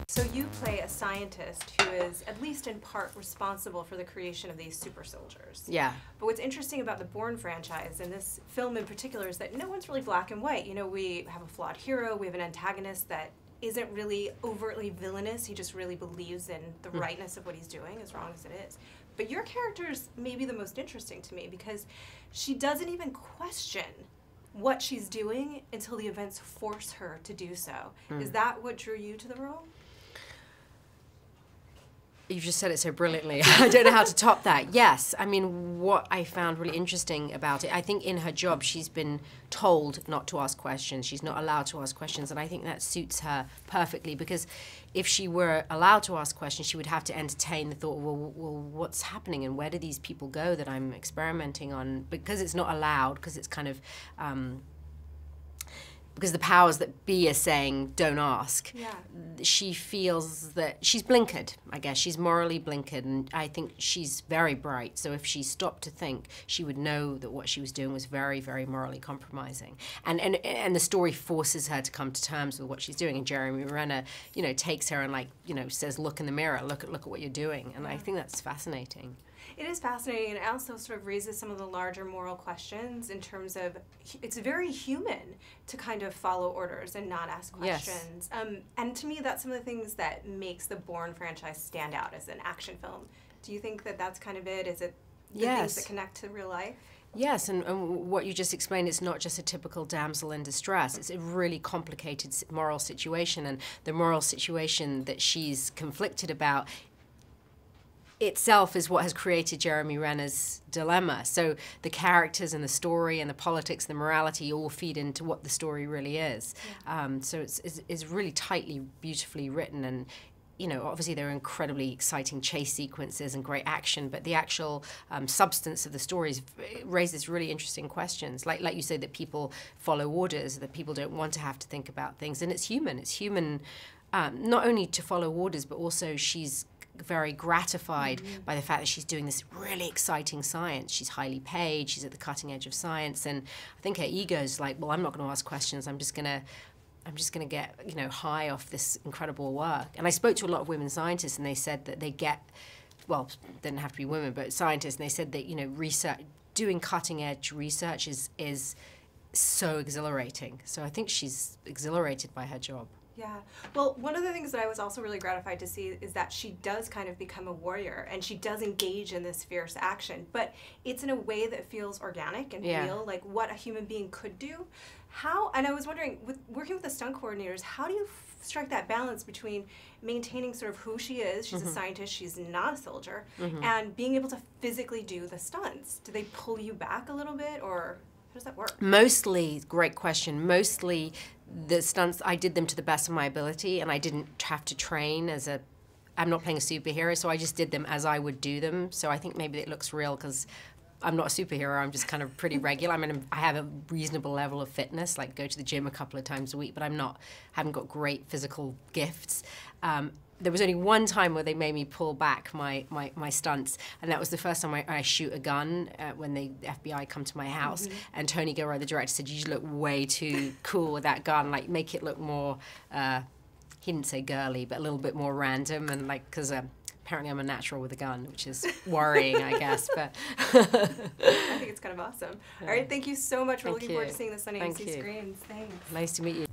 So you play a scientist who is, at least in part, responsible for the creation of these super soldiers. Yeah. But what's interesting about the Bourne franchise, and this film in particular, is that no one's really black and white. You know, we have a flawed hero, we have an antagonist that isn't really overtly villainous, he just really believes in the rightness of what he's doing, as wrong as it is. But your character's maybe the most interesting to me because she doesn't even question what she's doing until the events force her to do so. Is that what drew you to the role? You just said it so brilliantly. I don't know how to top that. Yes, I mean, what I found really interesting about it, I think in her job she's been told not to ask questions. She's not allowed to ask questions, and I think that suits her perfectly because if she were allowed to ask questions, she would have to entertain the thought, well, what's happening and where do these people go that I'm experimenting on? Because it's not allowed, because it's kind of... because the powers that be are saying, don't ask. Yeah. She feels that she's blinkered, I guess. She's morally blinkered, and I think she's very bright. So if she stopped to think, she would know that what she was doing was very, very morally compromising. And the story forces her to come to terms with what she's doing. And Jeremy Renner, you know, takes her and, like, you know, says, look in the mirror, look at what you're doing. And I think that's fascinating. It is fascinating, and it also sort of raises some of the larger moral questions in terms of it's very human to kind of follow orders and not ask questions. Yes. And to me, that's some of the things that makes the Bourne franchise stand out as an action film. Do you think that that's kind of it? Is it the things that connect to real life? Yes, and what you just explained, it's not just a typical damsel in distress. It's a really complicated moral situation, and the moral situation that she's conflicted about itself is what has created Jeremy Renner's dilemma. So the characters and the story and the politics and the morality all feed into what the story really is. Yeah. So it's really tightly, beautifully written, and you know, obviously there are incredibly exciting chase sequences and great action, but the actual substance of the stories raises really interesting questions. Like you say, that people follow orders, that people don't want to have to think about things, and it's human. It's human not only to follow orders, but also she's very gratified by the fact that she's doing this really exciting science. She's highly paid, she's at the cutting edge of science, and I think her ego's like, well, I'm not going to ask questions, I'm just going to get, you know, high off this incredible work. And I spoke to a lot of women scientists, and they said that they get, well, they didn't have to be women, but scientists, and they said that, you know, research, doing cutting edge research is so exhilarating. So I think she's exhilarated by her job. Yeah. Well, one of the things that I was also really gratified to see is that she does kind of become a warrior, and she does engage in this fierce action, but it's in a way that feels organic and real, like what a human being could do. How, and I was wondering, with working with the stunt coordinators, how do you strike that balance between maintaining sort of who she is, she's a scientist, she's not a soldier, and being able to physically do the stunts? Do they pull you back a little bit, or how does that work? Mostly, great question, mostly the stunts, I did them to the best of my ability, and I didn't have to train as a, I'm not playing a superhero, so I just did them as I would do them. So I think maybe it looks real because I'm not a superhero, I'm just kind of pretty regular. I mean, I have a reasonable level of fitness, like go to the gym a couple of times a week, but haven't got great physical gifts. There was only one time where they made me pull back my stunts, and that was the first time I shoot a gun when the FBI come to my house, and Tony Gilroy, the director, said, you look way too cool with that gun, like make it look more, he didn't say girly, but a little bit more random, and like, because apparently I'm a natural with a gun, which is worrying, I guess, but... I think it's kind of awesome. All right, thank you so much. We're looking forward to seeing this on AMC screens. Thanks. Nice to meet you.